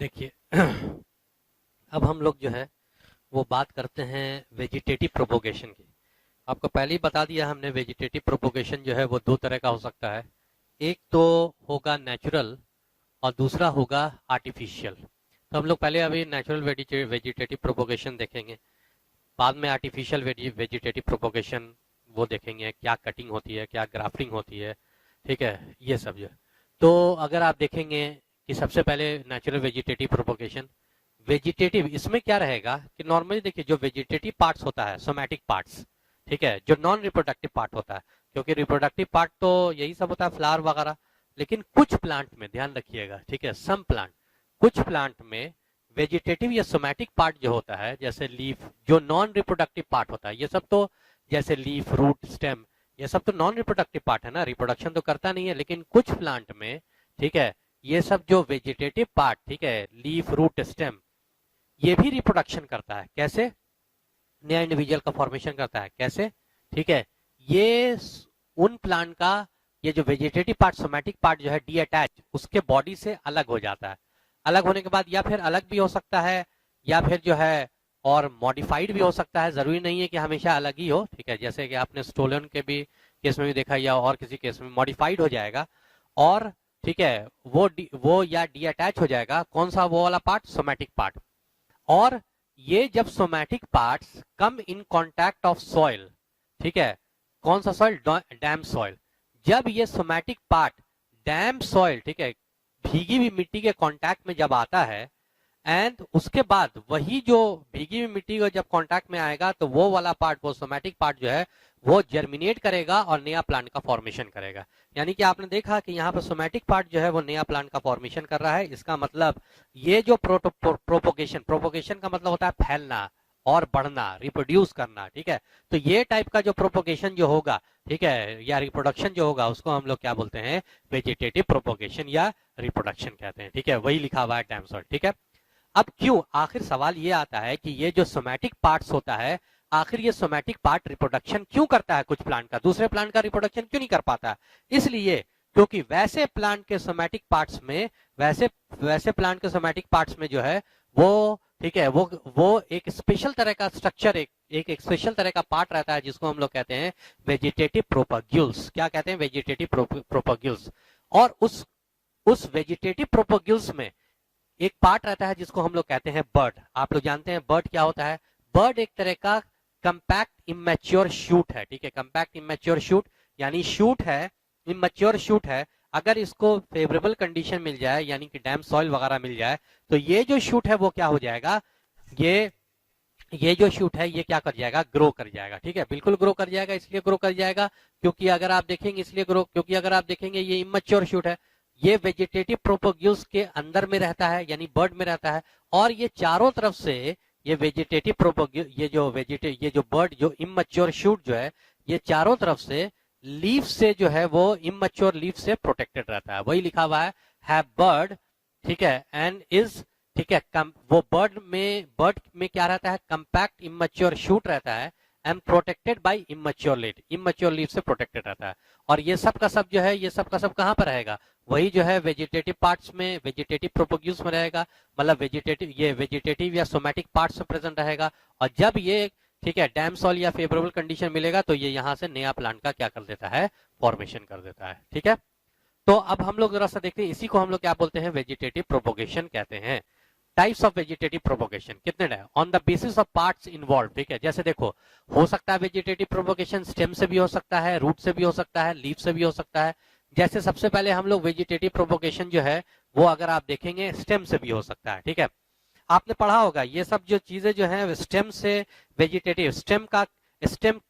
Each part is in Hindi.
देखिए अब हम लोग जो है वो बात करते हैं वेजिटेटिव प्रोपोगेशन की। आपको पहले ही बता दिया हमने, वेजिटेटिव प्रोपोगेशन जो है वो दो तरह का हो सकता है। एक तो होगा नेचुरल और दूसरा होगा आर्टिफिशियल। तो हम लोग पहले अभी नेचुरल वेजिटेटिव प्रोपोगेशन देखेंगे, बाद में आर्टिफिशियल वेजिटेटिव प्रोपोगेशन वो देखेंगे, क्या कटिंग होती है, क्या ग्राफ्टिंग होती है। ठीक है, ये सब जो है। तो अगर आप देखेंगे कि सबसे पहले नेचुरल वेजिटेटिव प्रोपोगेशन, वेजिटेटिव इसमें क्या रहेगा कि नॉर्मली देखिए जो वेजिटेटिव पार्ट्स होता है, सोमैटिक पार्ट्स, ठीक है, जो नॉन रिप्रोडक्टिव पार्ट होता है, क्योंकि रिप्रोडक्टिव पार्ट तो यही सब होता है, फ्लावर वगैरह। लेकिन कुछ प्लांट में ध्यान रखिएगा, ठीक है, सम प्लांट, कुछ प्लांट में वेजिटेटिव या सोमैटिक पार्ट जो होता है, जैसे लीफ, जो नॉन रिप्रोडक्टिव पार्ट होता है, ये सब तो जैसे लीफ, रूट, स्टेम, ये सब तो नॉन रिप्रोडक्टिव पार्ट है ना, रिप्रोडक्शन तो करता नहीं है। लेकिन कुछ प्लांट में, ठीक है, ये सब जो वेजिटेटिव पार्ट, ठीक है, लीफ, रूट, स्टेम, ये भी रिप्रोडक्शन करता है। कैसे? नया इंडिविजुअल का फॉर्मेशन करता है। कैसे? ठीक है, ये उन प्लांट का, ये जो वेजिटेटिव पार्ट, सोमैटिक पार्ट जो है, डी अटैच उसके बॉडी से अलग हो जाता है। अलग होने के बाद या फिर अलग भी हो सकता है, या फिर जो है और मॉडिफाइड भी हो सकता है। जरूरी नहीं है कि हमेशा अलग ही हो। ठीक है, जैसे कि आपने स्टोलन के भी केस में भी देखा, या और किसी केस में मॉडिफाइड हो जाएगा। और ठीक है, वो या डी अटैच हो जाएगा। कौन सा? वो वाला पार्ट, सोमैटिक पार्ट। और ये जब somatic parts come in contact of soil, ठीक है, कौन सा सॉइल? Dam soil. जब ये सोमैटिक पार्ट डैम सॉइल, ठीक है, भीगी हुई मिट्टी के कांटेक्ट में जब आता है, एंड उसके बाद वही जो भीगी हुई मिट्टी को जब कांटेक्ट में आएगा, तो वो वाला पार्ट, वो सोमैटिक पार्ट जो है, वो जर्मिनेट करेगा और नया प्लांट का फॉर्मेशन करेगा। यानी कि आपने देखा कि यहाँ पर सोमैटिक पार्ट जो है वो नया प्लांट का फॉर्मेशन कर रहा है। इसका मतलब ये जो प्रोपोगेशन, प्रोपोगेशन का मतलब होता है फैलना और बढ़ना, रिप्रोड्यूस करना। ठीक है, तो ये टाइप का जो प्रोपोगेशन जो होगा, ठीक है, या रिप्रोडक्शन जो होगा, उसको हम लोग क्या बोलते हैं? वेजिटेटिव प्रोपोगेशन या रिप्रोडक्शन कहते हैं। ठीक है, वही लिखा हुआ है डैम सॉइल। ठीक है, अब क्यों, आखिर सवाल ये आता है कि ये जो सोमैटिक पार्ट्स होता है, आखिर ये सोमैटिक पार्ट रिप्रोडक्शन क्यों करता है कुछ प्लांट का, दूसरे प्लांट का रिप्रोडक्शन क्यों नहीं कर पाता? इसलिए क्योंकि वैसे प्लांट के सोमैटिक पार्ट्स में, वैसे वैसे प्लांट के सोमैटिक पार्ट्स में जो है वो, ठीक है, वो एक स्पेशल तरह का स्ट्रक्चर, एक स्पेशल तरह का पार्ट रहता है, जिसको हम लोग कहते हैं वेजिटेटिव प्रोपोग्यूल्स। क्या कहते हैं? वेजिटेटिव प्रोपोग्यूल्स। और उस वेजिटेटिव प्रोपोग्यूल्स में एक पार्ट रहता है जिसको हम लोग कहते हैं बर्ड। आप लोग जानते हैं बर्ड क्या होता है? बर्ड एक तरह का कंपैक्ट इमेच्योर शूट है। ठीक है, कंपैक्ट इमेच्योर शूट यानी शूट है, इमेच्योर शूट है। अगर इसको फेवरेबल कंडीशन मिल जाए, यानी कि डैम सॉइल वगैरह मिल जाए, तो ये जो शूट है वो क्या हो जाएगा? ये जो शूट है ये क्या कर जाएगा? ग्रो कर जाएगा। ठीक है, बिल्कुल ग्रो कर जाएगा। इसलिए ग्रो कर जाएगा क्योंकि अगर आप देखेंगे, इसलिए ग्रो क्योंकि अगर आप देखेंगे ये इमेच्योर शूट है, ये वेजिटेटिव प्रोपोग्यूल्स के अंदर में रहता है, यानी बर्ड में रहता है। और ये चारों तरफ से, ये वेजिटेटिव प्रोपोग्यूल, ये जो बर्ड, जो इमेच्योर शूट जो है, ये चारों तरफ से लीफ से जो है वो इमेच्योर लीफ से प्रोटेक्टेड रहता है। वही लिखा हुआ है, हैव बर्ड, ठीक है, एंड इज, ठीक है, वो बर्ड में क्या रहता है? कंपैक्ट इमेच्योर शूट रहता है and protected by immature leaf, immature leaf से प्रोटेक्टेड रहता है। और ये सब का सब जो है, ये सब का सब कहां पर रहेगा? वही जो है वेजिटेटिव पार्ट्स में, वेजिटेटिव प्रोपोग्यूल्स में रहेगा। मतलब वेजिटेटिव या सोमैटिक पार्ट्स में प्रेजेंट रहेगा। और जब ये, ठीक है, डैम सॉइल या फेवरेबल कंडीशन मिलेगा, तो ये यहां से नया प्लांट का क्या कर देता है? फॉर्मेशन कर देता है। ठीक है, तो अब हम लोग जरा सा देखते हैं, इसी को हम लोग क्या बोलते हैं? वेजिटेटिव प्रोपोगेशन कहते हैं। टाइप्स ऑफ वेजिटेटिव प्रोपोगेशन कितने हैं? On the basis of parts involve. ठीक है, जैसे देखो, हो सकता है वेजिटेटिव प्रोपोगेशन स्टेम से भी हो सकता है, रूट से भी हो सकता है, लीफ से भी हो सकता है। जैसे सबसे पहले हम लोग वेजिटेटिव प्रोपोगेशन जो है वो अगर आप देखेंगे स्टेम से भी हो सकता है। ठीक है, आपने पढ़ा होगा ये सब जो चीजें जो है स्टेम से, वेजिटेटिव स्टेम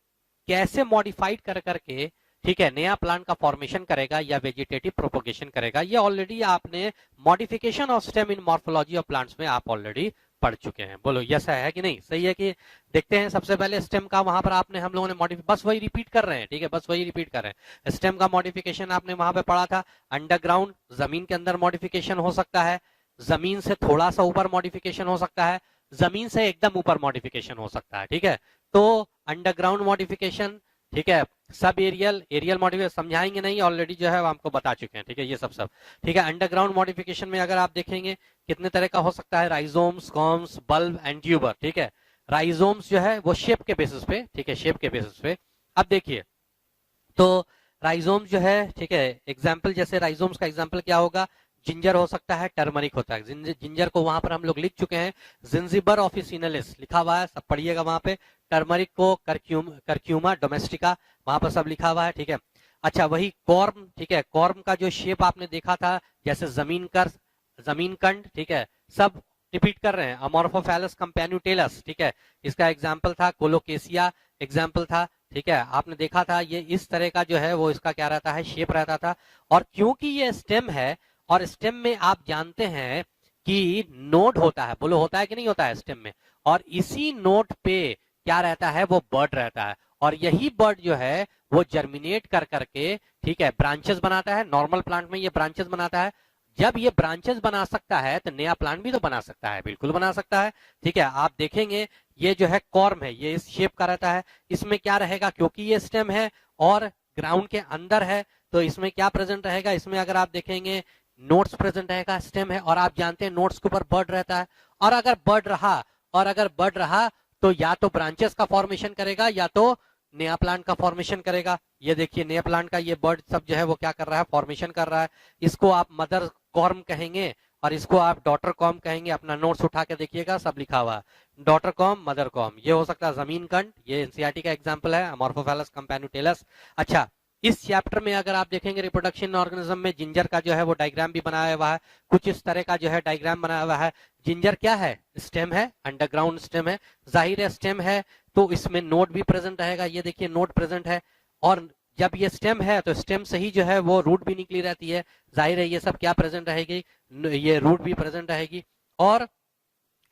कैसे मॉडिफाइड कर करके, ठीक है, नया प्लांट का फॉर्मेशन करेगा या वेजिटेटिव प्रोपोगेशन करेगा। ये ऑलरेडी आपने modification of stem in morphology of plants में आप ऑलरेडी पढ़ चुके हैं। बोलो यस है कि नहीं? सही है कि? देखते हैं सबसे पहले स्टेम का, वहां पर आपने, हम लोगों ने बस वही रिपीट कर रहे हैं। ठीक है, बस वही रिपीट कर रहे हैं। स्टेम का मॉडिफिकेशन आपने वहां पे पढ़ा था। अंडरग्राउंड, जमीन के अंदर मॉडिफिकेशन हो सकता है, जमीन से थोड़ा सा ऊपर मॉडिफिकेशन हो सकता है, जमीन से एकदम ऊपर मॉडिफिकेशन हो सकता है। ठीक है, तो अंडरग्राउंड मॉडिफिकेशन, ठीक है। सब एरियल, एरियल मॉडिफिकेशन समझाएंगे नहीं, ऑलरेडी जो है वो हमको बता चुके हैं, ठीक है, ये सब सब ठीक है। अंडरग्राउंड मॉडिफिकेशन में अगर आप देखेंगे कितने तरह का हो सकता है, rhizomes, corms, bulb and tuber, ठीक है। राइजोम्स जो है वो शेप के बेसिस पे, ठीक है, शेप के बेसिस पे। अब देखिए तो राइजोम्स जो है, ठीक है, एग्जाम्पल जैसे राइजोम्स का एग्जाम्पल क्या होगा, जिंजर हो सकता है, टर्मरिक होता है। जिंजर को वहां पर हम लोग लिख चुके हैं, जिंजिबर ऑफिसिनलिस लिखा हुआ है, सब पढ़िएगा वहां पे। टर्मरिक को करक्यूमा डोमेस्टिका, वहां पर सब लिखा हुआ है, ठीक है। अच्छा, वही कॉर्म, ठीक है, कॉर्म का जो शेप आपने देखा था, जैसे जमीन कंड, ठीक है, सब रिपीट कर रहे हैं। अमोर्फोफैलस कंपेन्यूटेलस, ठीक है, इसका एग्जाम्पल था। कोलोकेसिया एग्जाम्पल था, ठीक है, आपने देखा था। ये इस तरह का जो है वो इसका क्या रहता है, शेप रहता था। और क्योंकि ये स्टेम है, और स्टेम में आप जानते हैं कि नोड होता है, बोलो होता है कि नहीं होता है स्टेम में, और इसी नोड पे क्या रहता है, वो बर्ड रहता है। और यही बर्ड जो है वो जर्मिनेट कर करके, ठीक है, ब्रांचेस बनाता है। नॉर्मल प्लांट में ये ब्रांचेस बनाता है। जब ये ब्रांचेस बना सकता है तो नया प्लांट भी तो बना सकता है, बिल्कुल बना सकता है, ठीक है। आप देखेंगे ये जो है कॉर्म है, ये इस शेप का रहता है। इसमें क्या रहेगा, क्योंकि ये स्टेम है और ग्राउंड के अंदर है, तो इसमें क्या प्रेजेंट रहेगा, इसमें अगर आप देखेंगे नोट्स प्रेजेंट रहेगा, स्टेम है, और आप जानते हैं नोट्स के ऊपर बर्ड रहता है। और अगर बर्ड रहा तो या तो ब्रांचेस का फॉर्मेशन करेगा या तो नया प्लांट का फॉर्मेशन करेगा। ये देखिए नया प्लांट का ये बर्ड सब जो है वो क्या कर रहा है, फॉर्मेशन कर रहा है। इसको आप मदर कॉर्म कहेंगे और इसको आप डॉटर कॉम कहेंगे। अपना नोट्स उठा के देखिएगा, सब लिखा हुआ है, डॉटर कॉम, मदर कॉम। ये हो सकता है जमीन कंड, ये एनसीईआरटी का एग्जांपल है, अमोर्फोफैलस कंपेन्यूटेलस। अच्छा, इस चैप्टर में अगर आप देखेंगे रिप्रोडक्शन ऑर्गेनिज्म में जिंजर का जो है वो डायग्राम भी बनाया हुआ है, कुछ इस तरह का जो है डायग्राम बनाया हुआ है। जिंजर क्या है, स्टेम है, अंडरग्राउंड स्टेम है। जाहिर है स्टेम है तो इसमें नोड भी प्रेजेंट रहेगा, ये देखिए नोड प्रेजेंट है। और जब ये स्टेम है तो स्टेम से ही जो है वो रूट भी निकली रहती है। जाहिर है ये सब क्या प्रेजेंट रहेगी, ये रूट भी प्रेजेंट रहेगी। और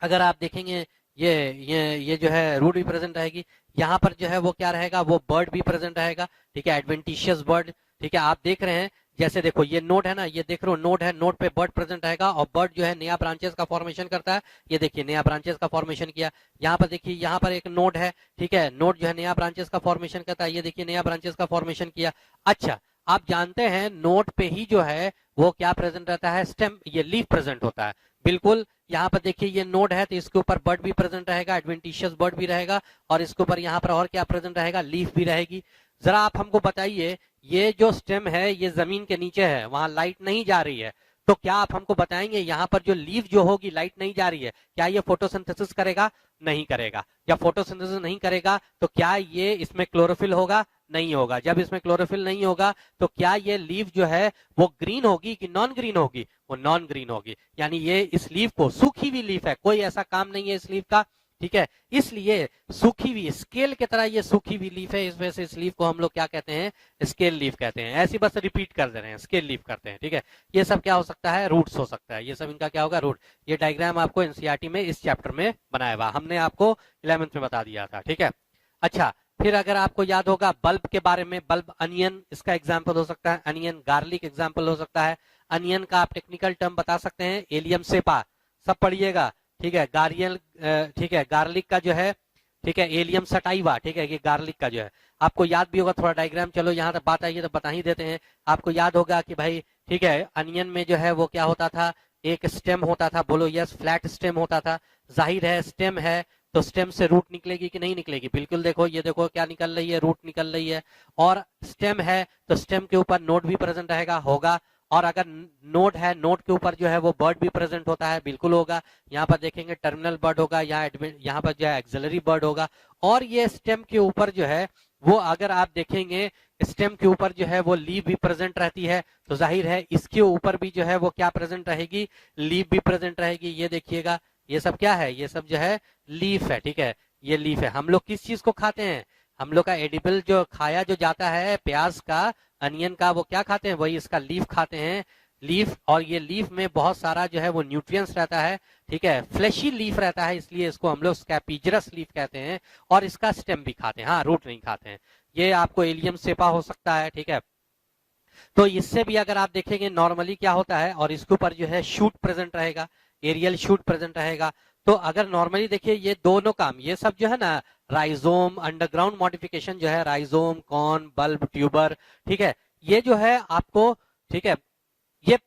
अगर आप देखेंगे ये जो है रूट भी प्रेजेंट रहेगी। यहाँ पर जो है वो क्या रहेगा, वो बर्ड भी प्रेजेंट रहेगा, ठीक है, एडवेंटिशियस बर्ड, ठीक है। आप देख रहे हैं जैसे देखो ये नोड है ना, ये देख रहे हो नोड है, नोड पे बर्ड प्रेजेंट रहेगा और बर्ड जो है नया ब्रांचेस का फॉर्मेशन करता है। ये देखिए नया ब्रांचेस का फॉर्मेशन किया। यहाँ पर देखिए यहाँ पर एक नोड है, ठीक है, नोड जो है नया ब्रांचेस का फॉर्मेशन करता है। ये देखिए नया ब्रांचेस का फॉर्मेशन किया। अच्छा, आप जानते हैं नोड पे ही जो है वो क्या प्रेजेंट रहता है, स्टेम, ये लीफ प्रेजेंट होता है, बिल्कुल। यहाँ पर देखिए ये नोड है तो इसके ऊपर बर्ड भी प्रेजेंट रहेगा, एडवेंटिशियस बर्ड भी रहेगा, और इसके ऊपर यहाँ पर और क्या प्रेजेंट रहेगा, लीफ भी रहेगी। जरा आप हमको बताइए, ये जो स्टेम है ये जमीन के नीचे है, वहां लाइट नहीं जा रही है, तो क्या आप हमको बताएंगे यहाँ पर जो लीफ जो होगी, लाइट नहीं जा रही है, क्या ये फोटोसिंथेसिस करेगा, नहीं करेगा। जब फोटोसिंथेसिस नहीं करेगा तो क्या ये इसमें क्लोरोफिल होगा, नहीं होगा। जब इसमें क्लोरोफिल नहीं होगा तो क्या ये लीफ जो है वो ग्रीन होगी कि नॉन ग्रीन होगी, वो नॉन ग्रीन होगी। यानी ये इस लीफ को, सूखी हुई लीफ है, कोई ऐसा काम नहीं है इस लीफ का, ठीक है, इसलिए सूखी हुई, स्केल की तरह ये सूखी हुई लीफ है, इस वजह से इस लीफ को हम लोग क्या कहते हैं, स्केल लीफ कहते हैं। ऐसी बस रिपीट कर दे रहे हैं, स्केल लीफ करते हैं, ठीक है। ये सब क्या हो सकता है, रूट्स हो सकता है, ये सब इनका क्या होगा, रूट। ये डायग्राम आपको एनसीईआरटी में इस चैप्टर में बनाया हुआ, हमने आपको 11th में बता दिया था, ठीक है। अच्छा, फिर अगर आपको याद होगा बल्ब के बारे में, बल्ब अनियन इसका एग्जाम्पल हो सकता है, अनियन, गार्लिक एग्जाम्पल हो सकता है। अनियन का आप टेक्निकल टर्म बता सकते हैं, एलियम सेपा, सब पढ़िएगा, ठीक है। गार्लियल, ठीक है, गार्लिक का जो है, ठीक है, एलियम सटाइवा, ठीक है, ये गार्लिक का जो है आपको याद भी होगा। थोड़ा डायग्राम, चलो यहाँ तक बात आई है तो बता ही देते हैं। आपको याद होगा कि भाई, ठीक है, अनियन में जो है वो क्या होता था, एक स्टेम होता था, बोलो यस, फ्लैट स्टेम होता था। जाहिर है स्टेम है तो स्टेम से रूट निकलेगी कि नहीं निकलेगी, बिल्कुल। देखो ये देखो क्या निकल रही है, रूट निकल रही है। और स्टेम है तो स्टेम के ऊपर नोड भी प्रेजेंट रहेगा, होगा। और अगर नोड है, नोड के ऊपर जो है वो बर्ड भी प्रेजेंट होता है, बिल्कुल होगा। यहाँ पर देखेंगे टर्मिनल बर्ड होगा, यहाँ पर जो है एक्सिलरी बर्ड होगा। और ये स्टेम के ऊपर जो है वो, अगर आप देखेंगे स्टेम के ऊपर जो है वो लीफ भी प्रेजेंट रहती है, तो जाहिर है इसके ऊपर भी जो है वो क्या प्रेजेंट रहेगी, लीफ भी प्रेजेंट रहेगी। ये देखिएगा ये सब क्या है, ये सब जो है लीफ है, ठीक है, ये लीफ है। हम लोग किस चीज को खाते हैं, हम लोग का एडिबल जो खाया जो जाता है प्याज का, अनियन का, वो क्या खाते हैं, वही इसका लीफ खाते हैं, लीफ। और ये लीफ में बहुत सारा जो है वो न्यूट्रिएंट्स रहता है, ठीक है, फ्लैशी लीफ रहता है, इसलिए इसको हम लोग स्कैपिजरस लीफ कहते हैं। और इसका स्टेम भी खाते हैं, हाँ, रूट नहीं खाते हैं। ये आपको एलियम सेपा हो सकता है, ठीक है। तो इससे भी अगर आप देखेंगे नॉर्मली क्या होता है, और इसके ऊपर जो है शूट प्रेजेंट रहेगा, एरियल शूट प्रेजेंट रहेगा। तो अगर नॉर्मली देखिए ये दोनों काम, ये सब जो है ना राइजोम, अंडरग्राउंड मॉडिफिकेशन जो है राइजोम, कॉन, बल्ब, ट्यूबर, ठीक है, ये जो है आपको, ठीक है, ये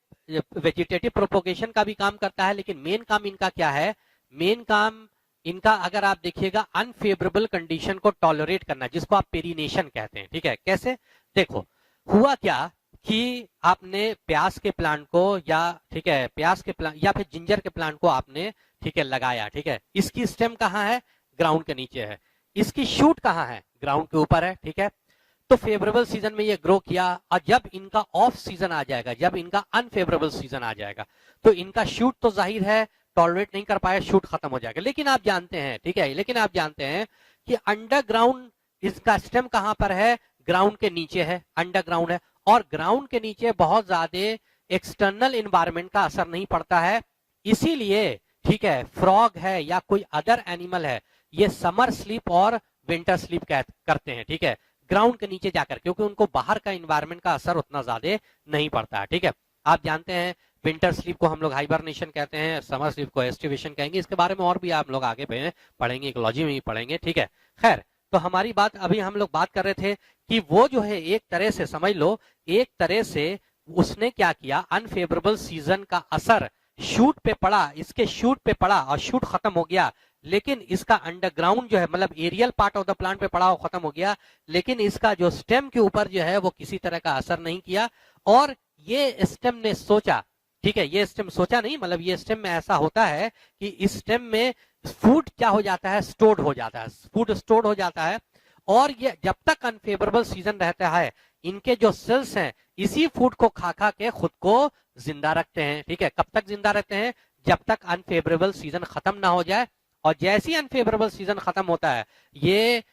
वेजिटेटिव प्रोपोगेशन का भी काम करता है, लेकिन मेन काम इनका क्या है, मेन काम इनका अगर आप देखिएगा अनफेवरेबल कंडीशन को टॉलरेट करना, जिसको आप पेरिनेशन कहते हैं, ठीक है। कैसे, देखो हुआ क्या कि आपने प्याज के प्लांट को, या ठीक है प्याज के प्लांट या फिर जिंजर के प्लांट को आपने, ठीक है, लगाया, ठीक है, इसकी स्टेम कहाँ है, ग्राउंड के नीचे है, इसकी शूट कहाँ है, ग्राउंड के ऊपर है, ठीक है। तो फेवरेबल सीजन में ये ग्रो किया, और जब इनका ऑफ सीजन आ जाएगा, जब इनका अनफेवरेबल सीजन आ जाएगा, तो इनका शूट तो जाहिर है टॉलरेट नहीं कर पाया, शूट खत्म हो जाएगा। लेकिन आप जानते हैं, ठीक है, लेकिन आप जानते हैं कि अंडरग्राउंड इसका स्टेम कहां पर है, ग्राउंड के नीचे है, अंडरग्राउंड है, और ग्राउंड के नीचे बहुत ज्यादा एक्सटर्नल इन्वायरमेंट का असर नहीं पड़ता है, इसीलिए, ठीक है, फ्रॉग है या कोई अदर एनिमल है, ये समर स्लीप और विंटर स्लीप करते हैं, ठीक है, ग्राउंड के नीचे जाकर, क्योंकि उनको बाहर का इन्वायरमेंट का असर उतना ज्यादा नहीं पड़ता है, ठीक है। आप जानते हैं विंटर स्लीप को हम लोग हाइबरनेशन कहते हैं, समर स्लीप को एस्टिवेशन कहेंगे, इसके बारे में और भी आप लोग आगे पढ़ेंगे, इकोलॉजी में ही पढ़ेंगे, ठीक है। खैर, तो हमारी बात, अभी हम लोग बात कर रहे थे कि वो जो है एक तरह से समझ लो, एक तरह से उसने क्या किया, अनफेवरेबल सीजन का असर शूट पे पड़ा, इसके शूट पे पड़ा और शूट खत्म हो गया, लेकिन इसका अंडरग्राउंड जो है, मतलब aerial part of the plant पे पड़ा, वो खत्म हो गया, लेकिन इसका जो स्टेम के ऊपर जो है वो किसी तरह का असर नहीं किया। और ये स्टेम ने सोचा, ठीक है, ये स्टेम सोचा नहीं, मतलब ये स्टेम में ऐसा होता है कि इस स्टेम में फूड क्या हो जाता है, स्टोर्ड हो जाता है, फूड स्टोर्ड हो जाता है, और ये जब तक अनफेवरेबल सीजन रहता है, इनके जो सेल्स हैं इसी फूड को खा खा के खुद को जिंदा रखते हैं, ठीक है। कब तक जिंदा रहते हैं, जब तक अनफेवरेबल सीजन खत्म ना हो जाए, और जैसे ही अनफेवरेबल सीजन खत्म होता है, ये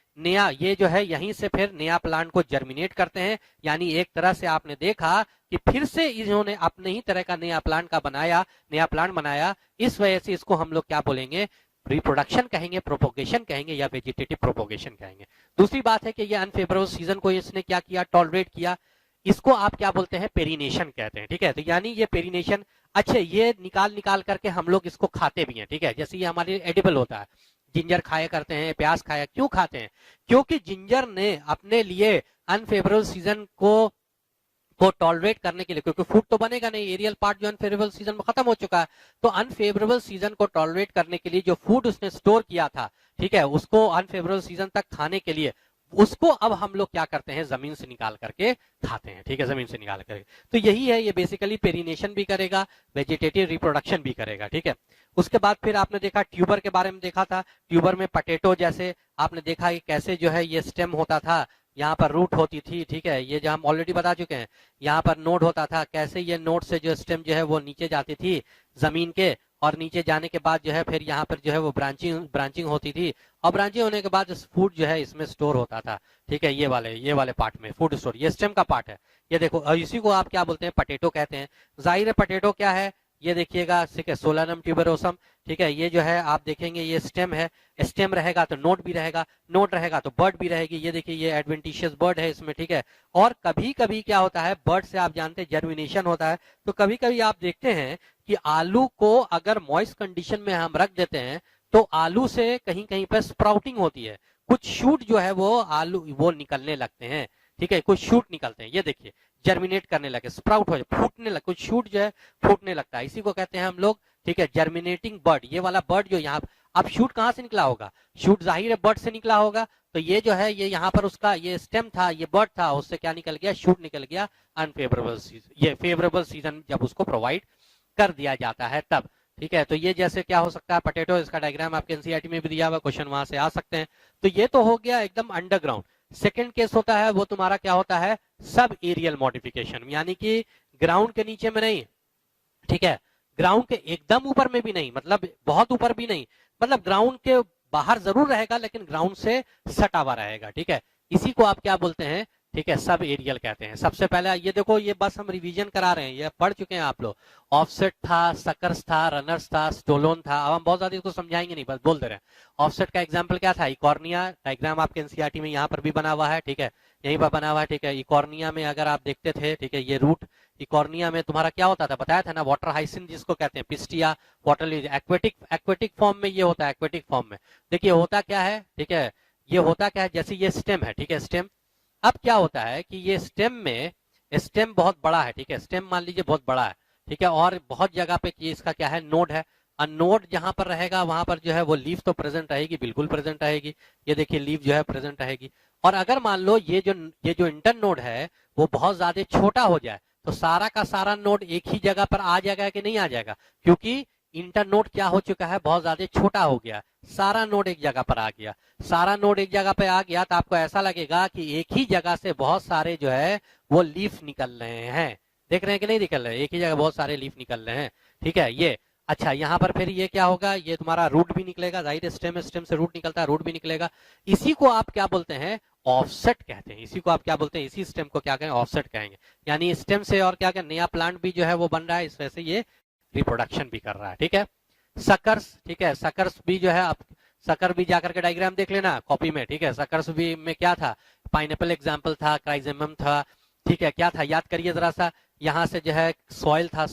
जो है यहीं से फिर नया प्लांट को जर्मिनेट करते हैं, यानी एक तरह से आपने देखा कि फिर से इन्होंने अपने ही तरह का नया प्लांट बनाया, इस वजह से इसको हम लोग क्या बोलेंगे, रिप्रोडक्शन कहेंगे, प्रोपोगेशन कहेंगे, या वेजिटेटिव प्रोपोगेशन कहेंगे। दूसरी बात है कि ये अनफेवरेबल सीजन को इसने क्या किया, टॉलरेट किया, इसको आप क्या बोलते हैं, पेरिनेशन कहते हैं, ठीक है। तो यानी ये पेरिनेशन, अच्छा, ये निकाल करके हम लोग इसको खाते भी हैं, ठीक है, जैसे ये हमारे एडिबल होता है, जिंजर खाया करते हैं, प्याज खाया, क्यों खाते हैं, क्योंकि जिंजर ने अपने लिए अनफेवरेबल सीजन को टॉलरेट करने के लिए, क्योंकि फूड तो बनेगा नहीं, एरियल पार्ट जो अनफेवरेबल सीजन में खत्म हो चुका है, तो अनफेवरेबल सीजन को टॉलरेट करने के लिए जो फूड उसने स्टोर किया था, ठीक है, उसको अनफेवरेबल सीजन तक खाने के लिए, उसको अब हम लोग क्या करते हैं, जमीन से निकाल करके खाते हैं, ठीक है, जमीन से निकाल करके। तो यही है, ये बेसिकली पेरिनेशन भी करेगा, वेजिटेटिव रिप्रोडक्शन भी करेगा, ठीक है। उसके बाद फिर आपने देखा ट्यूबर के बारे में देखा था, ट्यूबर में पटेटो जैसे आपने देखा कि कैसे जो है ये स्टेम होता था, यहाँ पर रूट होती थी, ठीक है, ये जो हम ऑलरेडी बता चुके हैं, यहाँ पर नोड होता था, कैसे ये नोड से जो स्टेम जो है वो नीचे जाती थी जमीन के, और नीचे जाने के बाद जो है फिर यहाँ पर जो है वो ब्रांचिंग होती थी, और ब्रांचिंग होने के बाद फूड जो है इसमें स्टोर होता था, ठीक है, ये वाले पार्ट में फूड स्टोर, ये स्टेम का पार्ट है, ये देखो, इसी को आप क्या बोलते हैं, पटेटो कहते हैं। जाहिर है पटेटो क्या है, ये देखिएगा, ठीक है, सोलानम ट्यूबरोसम, ठीक है, ये जो है आप देखेंगे ये स्टेम है, स्टेम रहेगा तो नोड भी रहेगा, नोड रहेगा तो बर्ड भी रहेगी, ये देखिए ये एडवेंटिशियस बर्ड है इसमें, ठीक है। और कभी कभी क्या होता है, बर्ड से आप जानते हैं जर्मिनेशन होता है, तो कभी कभी आप देखते हैं कि आलू को अगर मॉइस्ट कंडीशन में हम रख देते हैं, तो आलू से कहीं कहीं पर स्प्राउटिंग होती है, कुछ शूट जो है वो निकलने लगते हैं, ठीक है, कुछ शूट निकलते हैं, ये देखिए जर्मिनेट करने लगे, स्प्राउट हो जाए, फूटने लगे, कुछ शूट जो है फूटने लगता है, इसी को कहते हैं हम लोग, ठीक है, जर्मिनेटिंग बर्ड। ये वाला बर्ड जो यहाँ, अब शूट कहाँ से निकला होगा, शूट जाहिर है बर्ड से निकला होगा, तो ये जो है ये यहाँ पर उसका ये स्टेम था, ये बर्ड था, उससे क्या निकल गया, शूट निकल गया, अनफेवरेबल सीजन, ये फेवरेबल सीजन जब उसको प्रोवाइड कर दिया जाता है तब, ठीक है। तो ये जैसे क्या हो सकता है, पटेटो, इसका डायग्राम आपके एनसीईआरटी में भी दिया हुआ, क्वेश्चन वहां से आ सकते हैं। तो ये तो हो गया एकदम अंडरग्राउंड। सेकेंड केस होता है, वो तुम्हारा क्या होता है, सब एरियल मॉडिफिकेशन, यानी कि ग्राउंड के नीचे में नहीं, ठीक है, ग्राउंड के एकदम ऊपर में भी नहीं, मतलब बहुत ऊपर भी नहीं, मतलब ग्राउंड के बाहर जरूर रहेगा लेकिन ग्राउंड से सटा हुआ रहेगा, ठीक है, इसी को आप क्या बोलते हैं, ठीक है, सब एरियल कहते हैं। सबसे पहले ये देखो, ये बस हम रिवीजन करा रहे हैं, ये पढ़ चुके हैं आप लोग, ऑफसेट था, सकर्स था, रनर्स था, स्टोलोन था, अब हम बहुत ज्यादा इसको समझाएंगे नहीं, बस बोल दे रहे हैं। ऑफसेट का एग्जांपल क्या था, इकॉर्निया, डायग्राम आपके एनसीईआरटी में यहाँ पर भी बना हुआ है, ठीक है, यहीं पर बना हुआ है, ठीक है, इकॉर्निया में अगर आप देखते थे, ठीक है, ये रूट, इकॉर्निया में तुम्हारा क्या होता था, बताया था ना, वाटर हाइसिन जिसको कहते हैं, pistia, water lily, aquatic form में ये होता है, एक्वेटिक फॉर्म में। देखिए होता क्या है, ठीक है, ये होता क्या है, जैसे ये स्टेम है, ठीक है, स्टेम। अब क्या होता है कि ये स्टेम में, स्टेम बहुत बड़ा है, ठीक है, स्टेम मान लीजिए बहुत बड़ा है, ठीक है, और बहुत जगह पे ये इसका क्या है, नोड है। और नोड जहां पर रहेगा वहां पर जो है वो लीफ तो प्रेजेंट रहेगी, बिल्कुल प्रेजेंट रहेगी, ये देखिए लीफ जो है प्रेजेंट रहेगी। और अगर मान लो ये जो इंटर नोड है वो बहुत ज्यादा छोटा हो जाए, तो सारा का सारा नोड एक ही जगह पर आ जाएगा कि नहीं आ जाएगा, क्योंकि इंटर नोड क्या हो चुका है, बहुत ज्यादा छोटा हो गया, सारा नोड एक जगह पर आ गया। सारा नोड एक जगह पे आ गया तो आपको ऐसा लगेगा कि एक ही जगह से बहुत सारे जो है वो लीफ निकल रहे हैं, देख रहे हैं कि नहीं निकल रहे हैं, एक ही जगह बहुत सारे लीफ निकल रहे हैं, ठीक है ये। अच्छा यहाँ पर फिर ये क्या होगा, ये तुम्हारा रूट भी निकलेगा, जाहिर स्टेम स्टेम से रूट निकलता है, रूट भी निकलेगा। इसी को आप क्या बोलते हैं, ऑफसेट कहते हैं। इसी को आप क्या बोलते हैं, इसी स्टेम को क्या कहें, ऑफसेट कहेंगे। यानी स्टेम से और क्या कहें, नया प्लांट भी जो है वो बन रहा है, इस वजह से ये रिप्रोडक्शन भी कर रहा है, ठीक है। सकर्स, ठीक है, सकर्स भी जो है आप सकर भी जाकर के डायग्राम देख लेना कॉपी में, ठीक है। सकर्स भी में क्या था, पाइनएप्पल एग्जाम्पल था, क्राइजेमम था, ठीक है, क्या था याद करिए जरा सा। यहाँ से जो है सॉइल था,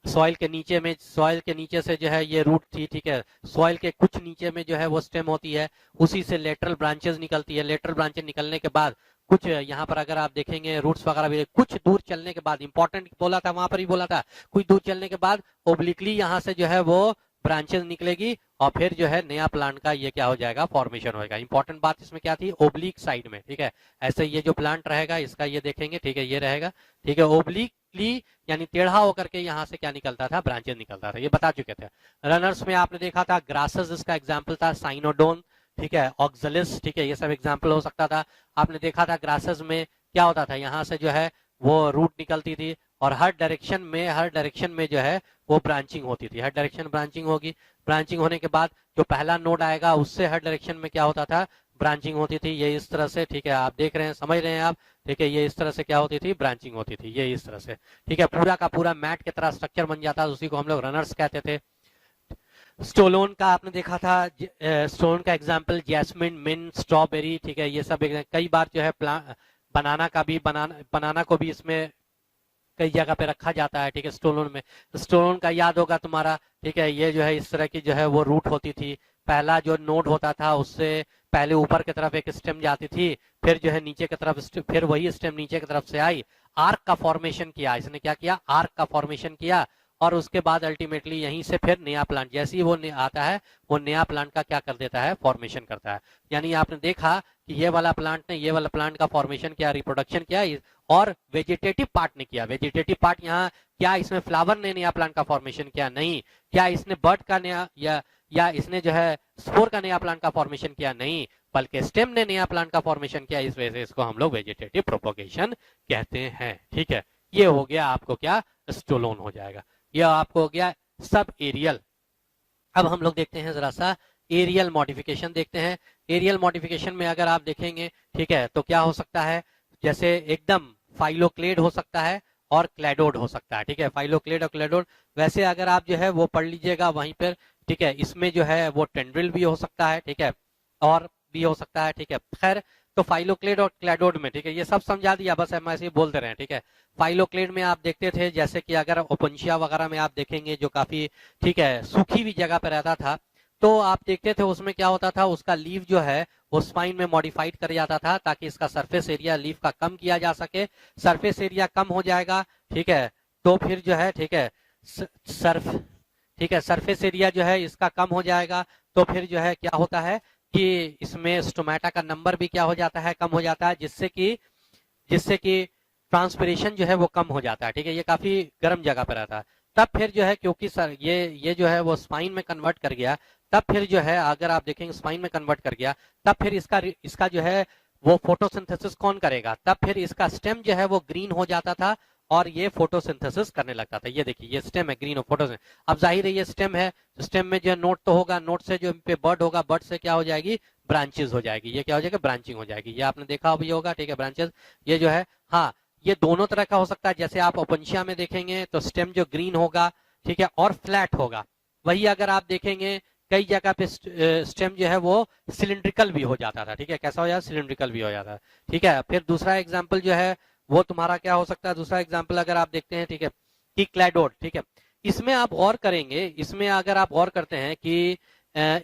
सॉइल के नीचे में, सॉइल के नीचे से जो है ये रूट थी, ठीक है। सॉइल के कुछ नीचे में जो है वो स्टेम होती है, उसी से लेटरल ब्रांचेस निकलती है। लेटरल ब्रांचेस निकलने के बाद कुछ यहाँ पर अगर आप देखेंगे रूट्स वगैरह भी, कुछ दूर चलने के बाद, इंपॉर्टेंट बोला था वहां पर ही बोला था, कुछ दूर चलने के बाद ओब्लिकली यहाँ से जो है वो ब्रांचेस निकलेगी और फिर जो है नया प्लांट का ये क्या हो जाएगा, फॉर्मेशन होगा। इंपॉर्टेंट बात इसमें क्या थी, ओब्लिक साइड में, ठीक है। ऐसे ये जो प्लांट रहेगा इसका ये देखेंगे, ठीक है, ये रहेगा, ठीक है, ओब्लिकली यानी टेढ़ा होकर के यहाँ से क्या निकलता था, ब्रांचेस निकलता था, ये बता चुके थे। रनर्स में आपने देखा था ग्रासेस, इसका एग्जाम्पल था साइनोडोन, ठीक है, ऑक्सलिस, ठीक है, ये सब एग्जाम्पल हो सकता था। आपने देखा था ग्रासेस में क्या होता था, यहाँ से जो है वो रूट निकलती थी और हर डायरेक्शन में जो है वो ब्रांचिंग होती थी, हर डायरेक्शन ब्रांचिंग होगी। ब्रांचिंग होने के बाद जो पहला नोड आएगा उससे हर डायरेक्शन में क्या होता था, ब्रांचिंग होती थी, ये इस तरह से, ठीक है, आप देख रहे हैं, समझ रहे हैं आप, ठीक है, ये इस तरह से क्या होती थी, ब्रांचिंग होती थी, ये इस तरह से, ठीक है, पूरा का पूरा मैट की तरह स्ट्रक्चर बन जाता है, उसी को हम लोग रनर्स कहते थे। स्टोलोन का आपने देखा था, स्टोन का एग्जाम्पल जैस्मिन, मिंट, स्ट्रॉबेरी, ठीक है, ये सब कई बार जो है बनाना को भी इसमें कई जगह पे रखा जाता है, ठीक है, स्टोलोन में। स्टोलोन का याद होगा तुम्हारा, ठीक है, ये जो है इस तरह की जो है वो रूट होती थी। पहला जो नोड होता था उससे पहले ऊपर की तरफ एक स्टेम जाती थी, फिर जो है नीचे की तरफ, फिर वही स्टेम नीचे की तरफ से आई, आर्क का फॉर्मेशन किया, इसने क्या किया, आर्क का फॉर्मेशन किया, और उसके बाद अल्टीमेटली यहीं से फिर नया प्लांट, जैसे ही वो आता है वो नया प्लांट का क्या कर देता है, फॉर्मेशन करता है। यानी आपने देखा कि ये वाला प्लांट ने ये वाला प्लांट का फॉर्मेशन किया, रिप्रोडक्शन किया, और वेजिटेटिव पार्ट ने किया। वेजिटेटिव पार्ट यहाँ क्या, इसमें फ्लावर ने नया प्लांट का फॉर्मेशन किया, नहीं। क्या इसने बर्ड का नया या इसने जो है स्पोर का नया प्लांट का फॉर्मेशन किया, नहीं, बल्कि स्टेम ने नया प्लांट का फॉर्मेशन किया। इस वजह से इसको हम लोग वेजिटेटिव प्रोपोगेशन कहते हैं, ठीक है। ये हो गया आपको क्या, स्टोलोन हो जाएगा, यह आपको हो गया सब एरियल। अब हम लोग देखते हैं जरा सा एरियल मॉडिफिकेशन देखते हैं। एरियल मॉडिफिकेशन में अगर आप देखेंगे, ठीक है, तो क्या हो सकता है, जैसे एकदम फाइलोक्लेड हो सकता है और क्लैडोड हो सकता है, ठीक है, फाइलोक्लेड और क्लैडोड। वैसे अगर आप जो है वो पढ़ लीजिएगा वहीं पर, ठीक है, इसमें जो है वो टेंड्रिल भी हो सकता है, ठीक है, और भी हो सकता है, ठीक है। खैर, तो फाइलोक्लेड और क्लैडोड में, ठीक है, ये सब समझा दिया, बस हम ऐसे ही बोलते रहे, ठीक है। फाइलोक्लेड में आप देखते थे, जैसे कि अगर ओपनशिया वगैरह में आप देखेंगे जो काफी, ठीक है, सूखी हुई जगह पर रहता था, तो आप देखते थे उसमें क्या होता था, उसका लीफ जो है वो स्पाइन में मॉडिफाइड कर जाता था ताकि इसका सरफेस एरिया लीफ का कम किया जा सके। सरफेस एरिया कम हो जाएगा, ठीक है, तो फिर जो है, ठीक है, ठीक है, सरफेस एरिया जो है इसका कम हो जाएगा, तो फिर जो है क्या होता है कि इसमें स्टोमेटा का नंबर भी क्या हो जाता है, कम हो जाता है, जिससे कि ट्रांसपिरेशन जो है वो कम हो जाता है, ठीक है। ये काफी गर्म जगह पर रहता है। तब फिर जो है, क्योंकि सर ये जो है वो स्पाइन में कन्वर्ट कर गया, तब फिर जो है अगर आप देखेंगे स्पाइन में कन्वर्ट कर गया, तब फिर इसका जो है वो फोटोसिंथेसिस कौन करेगा, तब फिर इसका स्टेम जो है वो ग्रीन हो जाता था और ये फोटोसिंथेसिस करने लगता था। ये देखिए, ये स्टेम है, ग्रीन फोटोसिंथेसिस। अब जाहिर है ये स्टेम है, स्टेम में जो है नोट तो होगा, नोट से जो पे बर्ड होगा, बर्ड से क्या हो जाएगी, ब्रांचेस हो जाएगी, ये क्या हो जाएगा, ब्रांचिंग हो जाएगी। ये आपने देखा भी होगा, ठीक है, ब्रांचेस, ये जो है, हाँ, ये दोनों तरह का हो सकता है। जैसे आप ओपनशिया में देखेंगे तो स्टेम जो ग्रीन होगा, ठीक है, और फ्लैट होगा। वही अगर आप देखेंगे कई जगह पे स्टेम जो है वो सिलिंड्रिकल भी हो जाता था, ठीक है, कैसा हो जाता, सिलिंड्रिकल भी हो जाता है, ठीक है। फिर दूसरा एग्जांपल जो है वो तुम्हारा क्या हो सकता है? दूसरा एग्जाम्पल अगर आप देखते हैं, ठीक है, कि क्लैडोड, ठीक है, इसमें आप गौर करेंगे, इसमें अगर आप गौर करते हैं कि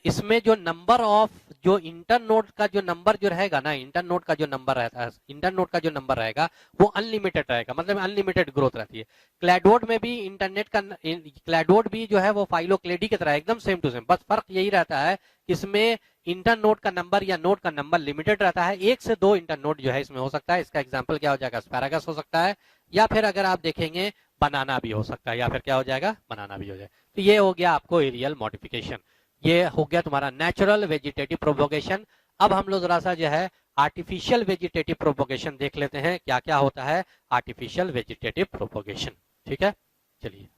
इसमें जो नंबर ऑफ जो इंटर नोड का जो नंबर जो रहेगा ना, इंटर नोड का जो नंबर रहता है, इंटर नोड का जो नंबर रहेगा वो अनलिमिटेड रहेगा, मतलब अनलिमिटेड ग्रोथ रहती है। क्लैडोड में भी इंटरनेट का क्लैडोड भी जो है वो फाइलोक्लेडी की तरह एकदम सेम टू सेम, बस फर्क यही रहता है कि इसमें इंटर नोड का नंबर या नोड का नंबर लिमिटेड रहता है। 1 से 2 इंटर नोड जो है इसमें हो सकता है। इसका एग्जाम्पल क्या हो जाएगा? एस्पैरागस हो सकता है, या फिर अगर आप देखेंगे बनाना भी हो सकता है, या फिर क्या हो जाएगा? बनाना भी हो जाएगा। तो ये हो गया आपको एरियल मॉडिफिकेशन, ये हो गया तुम्हारा नेचुरल वेजिटेटिव प्रोपोगेशन। अब हम लोग जरा सा जो है आर्टिफिशियल वेजिटेटिव प्रोपोगेशन देख लेते हैं, क्या क्या होता है आर्टिफिशियल वेजिटेटिव प्रोपोगेशन। ठीक है, चलिए।